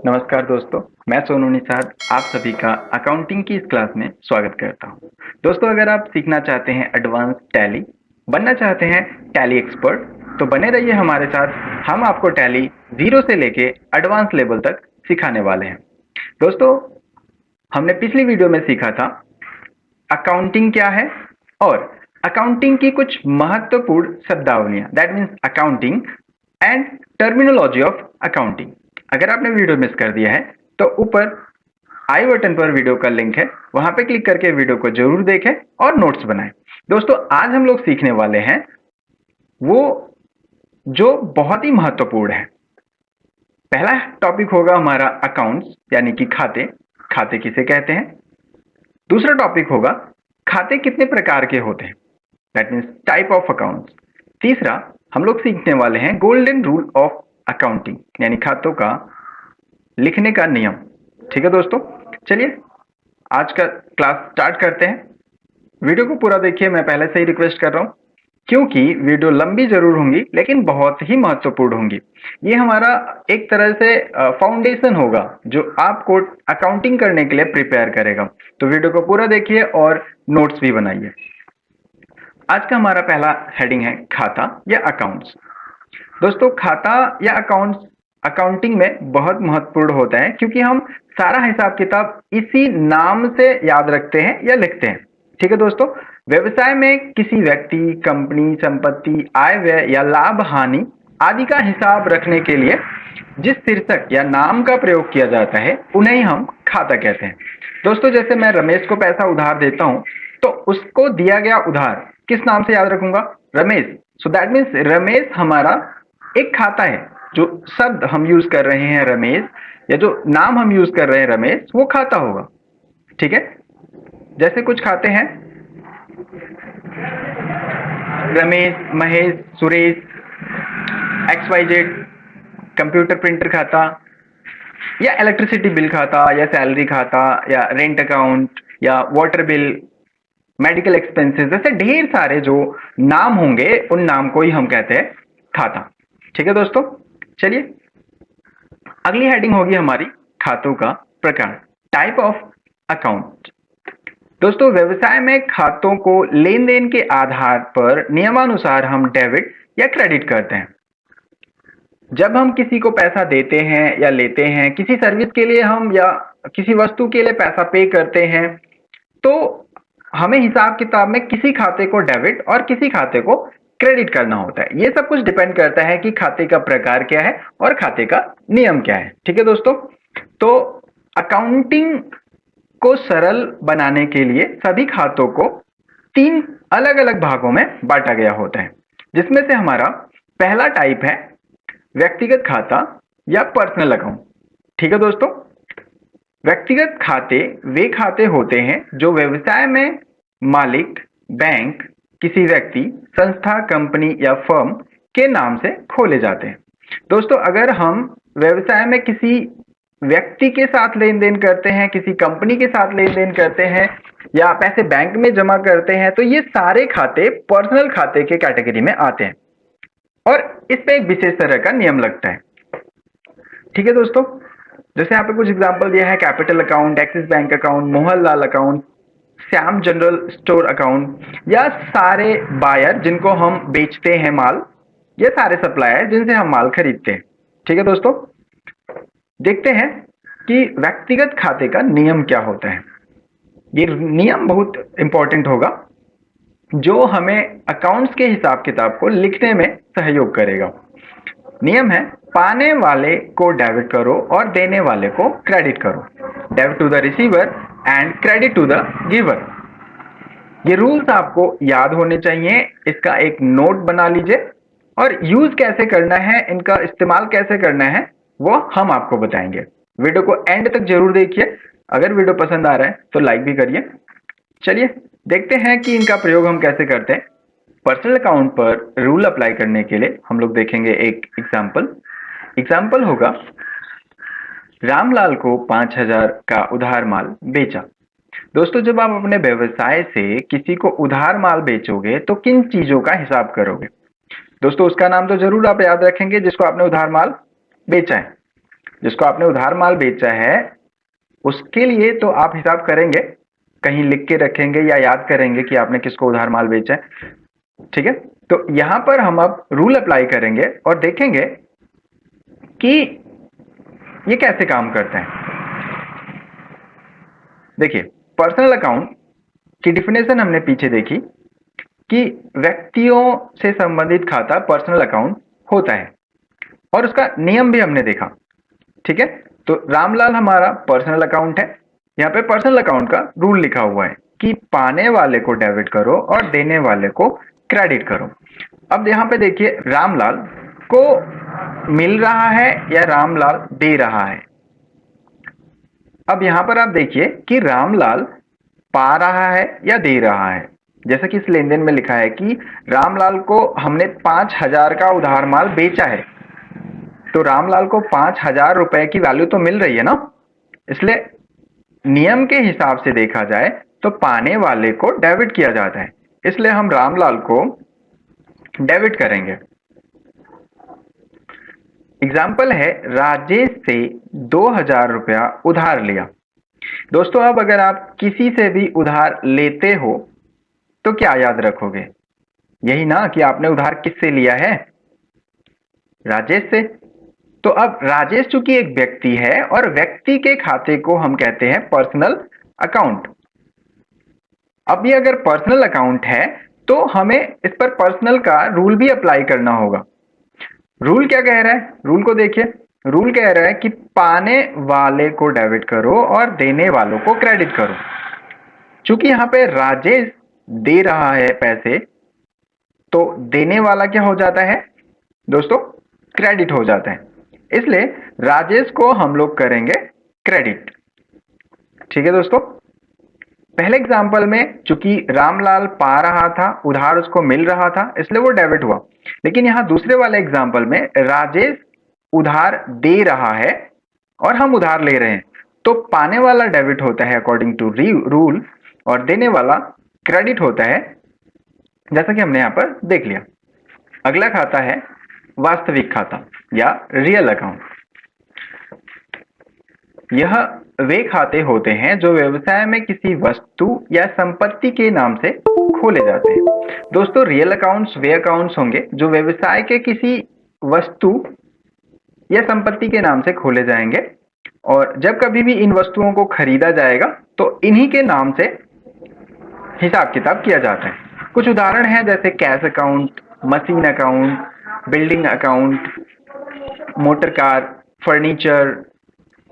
नमस्कार दोस्तों, मैं सोनू निषाद आप सभी का अकाउंटिंग की इस क्लास में स्वागत करता हूं। दोस्तों, अगर आप सीखना चाहते हैं एडवांस टैली, बनना चाहते हैं टैली एक्सपर्ट, तो बने रहिए हमारे साथ। हम आपको टैली जीरो से लेके एडवांस लेवल तक सिखाने वाले हैं। दोस्तों, हमने पिछली वीडियो में सीखा था अकाउंटिंग क्या है और अकाउंटिंग की कुछ महत्वपूर्ण शब्दावलियां, that means accounting and terminology of accounting. अगर आपने वीडियो मिस कर दिया है तो ऊपर आई बटन पर वीडियो का लिंक है, वहां पे क्लिक करके वीडियो को जरूर देखें और नोट्स बनाएं। दोस्तों, आज हम लोग सीखने वाले हैं वो जो बहुत ही महत्वपूर्ण है। पहला टॉपिक होगा हमारा अकाउंट्स, यानी कि खाते। खाते किसे कहते हैं। दूसरा टॉपिक होगा खाते कितने प्रकार के होते हैं, that means type of accounts. तीसरा हम लोग सीखने वाले हैं गोल्डन रूल ऑफ अकाउंटिंग, यानी खातों का लिखने का नियम। ठीक है दोस्तों, चलिए आज का क्लास स्टार्ट करते हैं। वीडियो को पूरा देखिए, मैं पहले से ही रिक्वेस्ट कर रहा हूँ, क्योंकि वीडियो लंबी जरूर होंगी लेकिन बहुत ही महत्वपूर्ण होंगी। ये हमारा एक तरह से फाउंडेशन होगा जो आपको अकाउंटिंग करने के लिए प्रिपेयर करेगा। तो वीडियो को पूरा देखिए और नोट्स भी बनाइए। आज का हमारा पहला हेडिंग है खाता या अकाउंट्स। दोस्तों, खाता या अकाउंट्स अकाउंटिंग में बहुत महत्वपूर्ण होता है, क्योंकि हम सारा हिसाब किताब इसी नाम से याद रखते हैं या लिखते हैं। ठीक है दोस्तों, व्यवसाय में किसी व्यक्ति, कंपनी, संपत्ति, आय व्यय या लाभ हानि आदि का हिसाब रखने के लिए जिस शीर्षक या नाम का प्रयोग किया जाता है उन्हें ही हम खाता कहते हैं। दोस्तों, जैसे मैं रमेश को पैसा उधार देता हूं, तो उसको दिया गया उधार किस नाम से याद रखूंगा? Ramesh. So that means Ramesh हमारा एक खाता है। जो शब्द हम यूज कर रहे हैं रमेश, या जो नाम हम यूज कर रहे हैं रमेश, वो खाता होगा। ठीक है, जैसे कुछ खाते हैं Ramesh, Mahesh, Suresh, XYZ, computer printer खाता, या इलेक्ट्रिसिटी बिल खाता, या सैलरी खाता, या रेंट अकाउंट, या वाटर बिल, मेडिकल एक्सपेंसेस, जैसे ढेर सारे जो नाम होंगे उन नाम को ही हम कहते हैं खाता। ठीक है दोस्तों, चलिए अगली हेडिंग होगी हमारी खातों का प्रकार, टाइप ऑफ अकाउंट। दोस्तों, व्यवसाय में खातों को लेन देन के आधार पर नियमानुसार हम डेबिट या क्रेडिट करते हैं। जब हम किसी को पैसा देते हैं या लेते हैं, किसी सर्विस के लिए हम या किसी वस्तु के लिए पैसा पे करते हैं, तो हमें हिसाब किताब में किसी खाते को डेबिट और किसी खाते को क्रेडिट करना होता है। ये सब कुछ डिपेंड करता है कि खाते का प्रकार क्या है और खाते का नियम क्या है। ठीक है दोस्तों, तो अकाउंटिंग को सरल बनाने के लिए सभी खातों को 3 अलग अलग भागों में बांटा गया होता है, जिसमें से हमारा पहला टाइप है व्यक्तिगत खाता या पर्सनल अकाउंट। ठीक है दोस्तों, व्यक्तिगत खाते वे खाते होते हैं जो व्यवसाय में मालिक, बैंक, किसी व्यक्ति, संस्था, कंपनी या फर्म के नाम से खोले जाते हैं। दोस्तों, अगर हम व्यवसाय में किसी व्यक्ति के साथ लेन देन करते हैं, किसी कंपनी के साथ लेन देन करते हैं, या पैसे बैंक में जमा करते हैं, तो ये सारे खाते पर्सनल खाते के कैटेगरी में आते हैं और इस पे एक विशेष तरह का नियम लगता है। ठीक है दोस्तों, जैसे यहाँ पे कुछ एग्जांपल दिया है, capital account, axis bank account, Mohanlal account, Shyam general store account, या सारे बायर जिनको हम बेचते हैं माल, ये सारे सप्लायर जिनसे हम माल खरीदते हैं। ठीक है दोस्तों, देखते हैं कि व्यक्तिगत खाते का नियम क्या होता है। ये नियम बहुत इंपॉर्टेंट होगा जो हमें अकाउंट्स के हिसाब किताब को लिखने में सहयोग करेगा। नियम है, पाने वाले को डेबिट करो और देने वाले को क्रेडिट करो। Debit to the receiver and credit to the giver. ये रूल्स आपको याद होने चाहिए, इसका एक नोट बना लीजिए और यूज कैसे करना है, इनका इस्तेमाल कैसे करना है, वो हम आपको बताएंगे। वीडियो को एंड तक जरूर देखिए। अगर वीडियो पसंद आ रहा है तो लाइक भी करिए। चलिए देखते हैं कि इनका प्रयोग हम कैसे करते हैं। पर्सनल अकाउंट पर रूल अप्लाई करने के लिए हम लोग देखेंगे एक एग्जाम्पल होगा, रामलाल को 5,000 का उधार माल बेचा। दोस्तों, जब आप अपने व्यवसाय से किसी को उधार माल बेचोगे तो किन चीजों का हिसाब करोगे? दोस्तों, उसका नाम तो जरूर आप याद रखेंगे जिसको आपने उधार माल बेचा है। जिसको आपने उधार माल बेचा है उसके लिए तो आप हिसाब करेंगे, कहीं लिख के रखेंगे या याद करेंगे कि आपने किसको उधार माल बेचा है। ठीक है, तो यहां पर हम अब रूल अप्लाई करेंगे और देखेंगे कि ये कैसे काम करते हैं। देखिए, पर्सनल अकाउंट की डिफिनेशन हमने पीछे देखी कि व्यक्तियों से संबंधित खाता पर्सनल अकाउंट होता है और उसका नियम भी हमने देखा। ठीक है, तो रामलाल हमारा पर्सनल अकाउंट है। यहाँ पे पर्सनल अकाउंट का रूल लिखा हुआ है कि पाने वाले को डेबिट करो और देने वाले को क्रेडिट करो। अब यहाँ पे देखिए, रामलाल को मिल रहा है या रामलाल दे रहा है। अब यहाँ पर आप देखिए कि रामलाल पा रहा है या दे रहा है। जैसा कि इस लेन देन में लिखा है कि रामलाल को हमने 5,000 का उधार माल बेचा है, तो रामलाल को 5,000 रुपए की वैल्यू तो मिल रही है ना। इसलिए नियम के हिसाब से देखा जाए तो पाने वाले को डेबिट किया जाता है, इसलिए हम रामलाल को डेबिट करेंगे। एग्जाम्पल है, राजेश से 2,000 रुपया उधार लिया। दोस्तों, अब अगर आप किसी से भी उधार लेते हो तो क्या याद रखोगे? यही ना कि आपने उधार किससे लिया है? राजेश से। तो अब राजेश चूंकि एक व्यक्ति है और व्यक्ति के खाते को हम कहते हैं पर्सनल अकाउंट। अब ये अगर पर्सनल अकाउंट है तो हमें इस पर पर्सनल का रूल भी अप्लाई करना होगा। रूल क्या कह रहा है? रूल को देखिए। रूल कह रहा है कि पाने वाले को डेबिट करो और देने वालों को क्रेडिट करो। चूंकि यहाँ पे राजेश दे रहा है पैसे, तो देने वाला क्या हो जाता है दोस्तों? क्रेडिट हो जाता है। इसलिए राजेश को हम लोग करेंगे क्रेडिट। ठीक है दोस्तों, पहले एग्जाम्पल में चूंकि रामलाल पा रहा था, उधार उसको मिल रहा था, इसलिए वो डेबिट हुआ। लेकिन यहाँ दूसरे वाले एग्जाम्पल में राजेश उधार दे रहा है और हम उधार ले रहे हैं, तो पाने वाला डेबिट होता है अकॉर्डिंग टू रूल और देने वाला क्रेडिट होता है, जैसा कि हमने यहाँ पर देख लिया। अगला खाता है वास्तविक खाता या रियल अकाउंट। यह वे खाते होते हैं जो व्यवसाय में किसी वस्तु या संपत्ति के नाम से खोले जाते हैं। दोस्तों, रियल अकाउंट्स वे अकाउंट्स होंगे जो व्यवसाय के किसी वस्तु या संपत्ति के नाम से खोले जाएंगे और जब कभी भी इन वस्तुओं को खरीदा जाएगा तो इन्हीं के नाम से हिसाब किताब किया जाता है। कुछ उदाहरण हैं जैसे cash account, machine account, building account, motor car, furniture,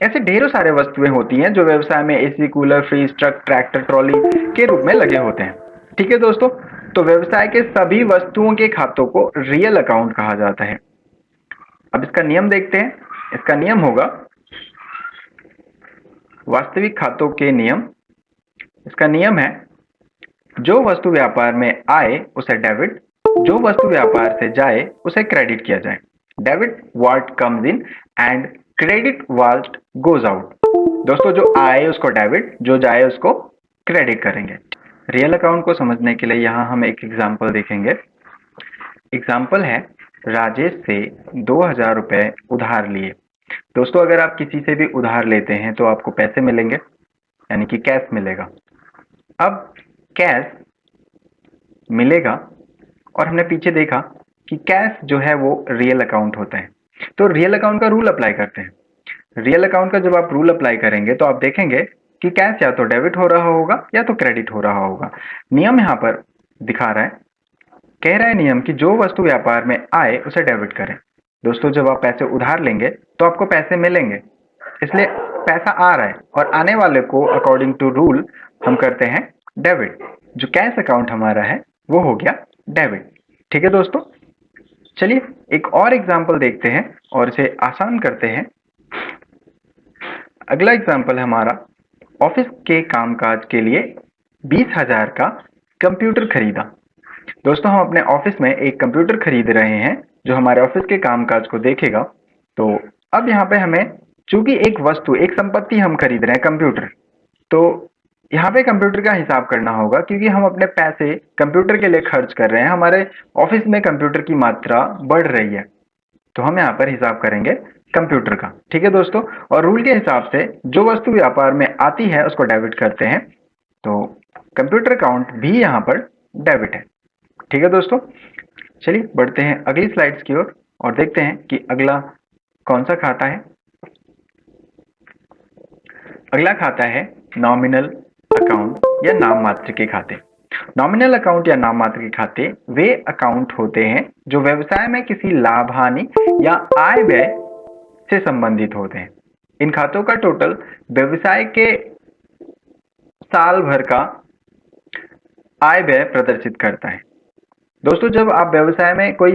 ऐसे ढेरों सारे वस्तुएं होती हैं जो व्यवसाय में AC, cooler, fridge, truck, tractor, trolley के रूप में लगे होते हैं। ठीक है दोस्तों, तो व्यवसाय के सभी वस्तुओं के खातों को रियल अकाउंट कहा जाता है। अब इसका नियम देखते हैं। इसका नियम होगा वास्तविक खातों के नियम। इसका नियम है, जो वस्तु व्यापार में आए उसे डेबिट, जो वस्तु व्यापार से जाए उसे क्रेडिट किया जाए। Debit what comes in and credit what goes out. दोस्तों, जो आए उसको डेबिट, जो जाए उसको क्रेडिट करेंगे। रियल अकाउंट को समझने के लिए यहाँ हम एक एग्जाम्पल देखेंगे। एग्जाम्पल है, राजेश से 2,000 रुपए उधार लिए। दोस्तों, अगर आप किसी से भी उधार लेते हैं तो आपको पैसे मिलेंगे, यानी कि कैश मिलेगा। अब कैश मिलेगा और हमने पीछे देखा कि कैश जो है वो रियल अकाउंट होता है, तो रियल अकाउंट का रूल अप्लाई करते हैं। रियल अकाउंट का जब आप रूल अप्लाई करेंगे तो आप देखेंगे कि कैश या तो डेबिट हो रहा होगा या तो क्रेडिट हो रहा होगा। नियम यहाँ पर दिखा रहा है, कह रहा है नियम कि जो वस्तु व्यापार में आए उसे डेबिट करें। दोस्तों, जब आप पैसे उधार लेंगे तो आपको पैसे मिलेंगे, इसलिए पैसा आ रहा है और आने वाले को अकॉर्डिंग टू रूल हम करते हैं डेबिट। जो कैश अकाउंट हमारा है वो हो गया डेबिट। ठीक है दोस्तों, चलिए एक और एग्जाम्पल देखते हैं और इसे आसान करते हैं। अगला एग्जाम्पल है हमारा, ऑफिस के कामकाज के लिए 20,000 का कंप्यूटर खरीदा। दोस्तों, हम अपने ऑफिस में एक कंप्यूटर खरीद रहे हैं जो हमारे ऑफिस के कामकाज को देखेगा। तो अब यहाँ पे हमें, चूंकि एक वस्तु, एक संपत्ति हम खरीद रहे हैं कंप्यूटर, तो यहाँ पे कंप्यूटर का हिसाब करना होगा क्योंकि हम अपने पैसे कंप्यूटर के लिए खर्च कर रहे हैं। हमारे ऑफिस में कंप्यूटर की मात्रा बढ़ रही है, तो हम यहाँ पर हिसाब करेंगे कंप्यूटर का। ठीक है दोस्तों, और रूल के हिसाब से जो वस्तु व्यापार में आती है उसको डेबिट करते हैं, तो कंप्यूटर अकाउंट भी यहाँ पर डेबिट है। ठीक है दोस्तों, चलिए बढ़ते हैं अगली स्लाइड्स की ओर और देखते हैं कि अगला कौन सा खाता है। अगला खाता है नॉमिनल अकाउंट या नाम मात्र के खाते। नॉमिनल अकाउंट या नाम मात्र के खाते वे अकाउंट होते हैं जो व्यवसाय में किसी लाभ हानि या आय व्यय से संबंधित होते हैं। इन खातों का टोटल व्यवसाय के साल भर का आय व्यय प्रदर्शित करता है। दोस्तों, जब आप व्यवसाय में कोई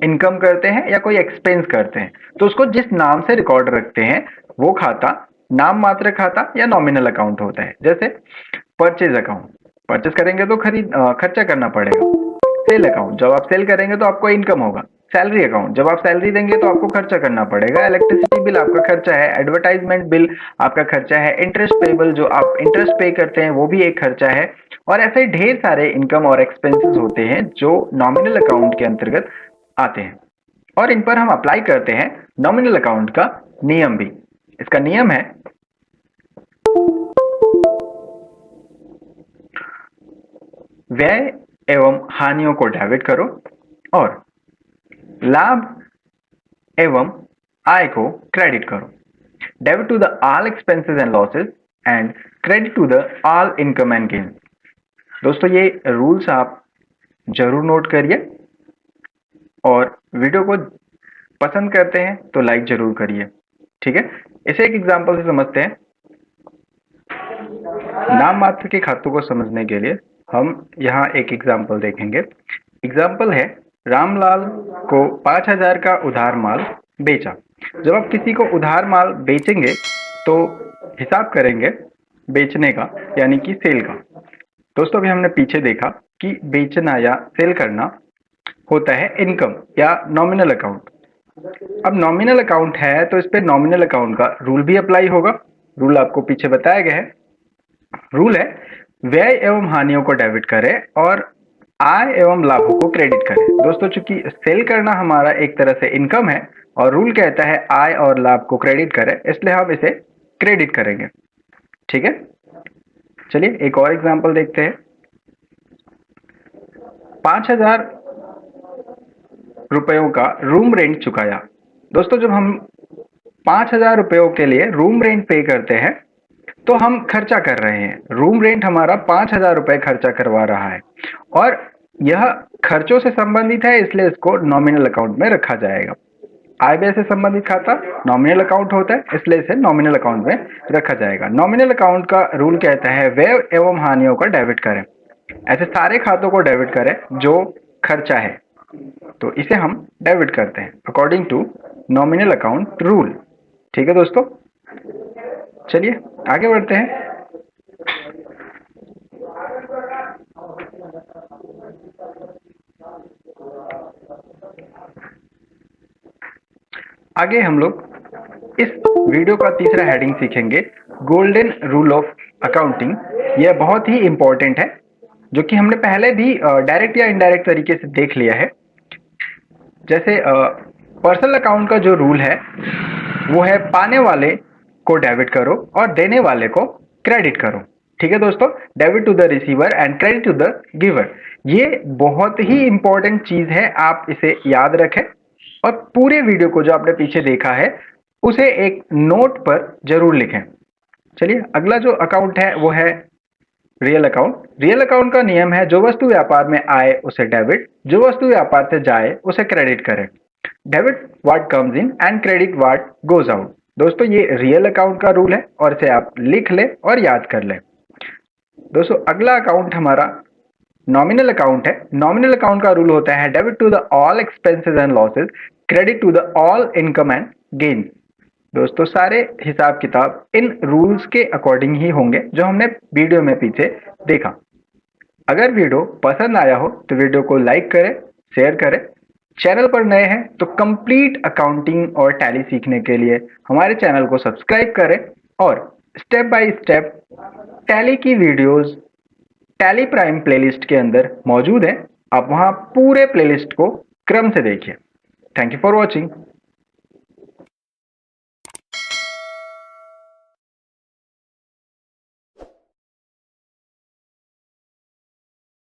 इनकम करते हैं या कोई एक्सपेंस करते हैं तो उसको जिस नाम से रिकॉर्ड रखते हैं वो खाता नाम मात्र खाता या नॉमिनल अकाउंट होता है। जैसे परचेज अकाउंट, परचेज करेंगे तो खर्चा करना पड़ेगा। सेल अकाउंट, जब आप सेल करेंगे तो आपको इनकम होगा। सैलरी अकाउंट, जब आप सैलरी देंगे तो आपको खर्चा करना पड़ेगा। इलेक्ट्रिसिटी बिल आपका खर्चा है। एडवर्टाइजमेंट बिल आपका खर्चा है। इंटरेस्ट पेबल, जो आप इंटरेस्ट पे करते हैं वो भी एक खर्चा है। और ऐसे ढेर सारे इनकम और एक्सपेंसेस होते हैं जो नॉमिनल अकाउंट के अंतर्गत आते हैं और इन पर हम अप्लाई करते हैं नॉमिनल अकाउंट का नियम भी। इसका नियम है व्यय एवं हानियों को डेबिट करो और लाभ एवं आय को क्रेडिट करो। Debit to the all expenses and losses and credit to the all income and gain. दोस्तों, ये रूल्स आप जरूर नोट करिए और वीडियो को पसंद करते हैं तो लाइक जरूर करिए। ठीक है, इसे एक एग्जांपल से समझते हैं। नाम मात्र के खातों को समझने के लिए हम यहाँ एक एग्जांपल देखेंगे। एग्जांपल है, रामलाल को 5,000 का उधार माल बेचा। जब आप किसी को उधार माल बेचेंगे तो हिसाब करेंगे बेचने का, यानी कि सेल का। दोस्तों, अभी हमने पीछे देखा कि बेचना या सेल करना होता है इनकम या नॉमिनल अकाउंट। अब नॉमिनल अकाउंट है तो इस पे नॉमिनल अकाउंट का रूल भी अप्लाई होगा। रूल आपको पीछे बताया गया है। रूल है व्यय एवं हानियों को डेबिट करें और आय एवं लाभों को क्रेडिट करें। दोस्तों, चूंकि सेल करना हमारा एक तरह से इनकम है और रूल कहता है आय और लाभ को क्रेडिट करें, इसलिए हम इसे क्रेडिट करेंगे। ठीक है, चलिए एक और एग्जांपल देखते हैं। 5,000 रुपयों का रूम रेंट चुकाया। दोस्तों, जब हम 5,000 रुपयों के लिए रूम रेंट पे करते हैं तो हम खर्चा कर रहे हैं। रूम रेंट हमारा 5,000 रुपए खर्चा करवा रहा है और यह खर्चों से संबंधित है, इसलिए इसको नॉमिनल अकाउंट में रखा जाएगा। आय व्यय से संबंधित खाता नॉमिनल अकाउंट होता है, इसलिए इसे नॉमिनल अकाउंट में रखा जाएगा। नॉमिनल अकाउंट का रूल कहता है व्यय एवं हानियों का डेबिट करें। ऐसे सारे खातों को डेबिट करें जो खर्चा है, तो इसे हम डेबिट करते हैं according to nominal account rule. ठीक है दोस्तों, चलिए आगे बढ़ते हैं। आगे हम लोग इस वीडियो का तीसरा हेडिंग सीखेंगे, गोल्डन रूल ऑफ अकाउंटिंग। यह बहुत ही इंपॉर्टेंट है, जो कि हमने पहले भी डायरेक्ट या इनडायरेक्ट तरीके से देख लिया है। जैसे पर्सनल अकाउंट का जो रूल है वो है पाने वाले को डेबिट करो और देने वाले को क्रेडिट करो। ठीक है दोस्तों, debit to the receiver and credit to the giver. ये बहुत ही इंपॉर्टेंट चीज है, आप इसे याद रखें और पूरे वीडियो को जो आपने पीछे देखा है उसे एक नोट पर जरूर लिखें। चलिए अगला जो अकाउंट है वो है रियल अकाउंट। रियल अकाउंट का नियम है जो वस्तु व्यापार में आए उसे डेबिट, जो वस्तु व्यापार से जाए उसे क्रेडिट करें। Debit what comes in and credit what goes out. दोस्तों, ये रियल अकाउंट का रूल है और इसे आप लिख लें और याद कर लें। दोस्तों, अगला अकाउंट हमारा नॉमिनल अकाउंट है। नॉमिनल अकाउंट का रूल होता है debit to the all expenses and losses, credit to the all income and gain. दोस्तों, सारे हिसाब किताब इन रूल्स के अकॉर्डिंग ही होंगे जो हमने वीडियो में पीछे देखा। अगर वीडियो पसंद आया हो तो वीडियो को लाइक करें, शेयर करें। चैनल पर नए हैं तो कंप्लीट अकाउंटिंग और टैली सीखने के लिए हमारे चैनल को सब्सक्राइब करें और स्टेप बाय स्टेप टैली की वीडियोस टैली प्राइम प्लेलिस्ट के अंदर मौजूद है। आप वहां पूरे प्लेलिस्ट को क्रम से देखिए। Thank you for watching.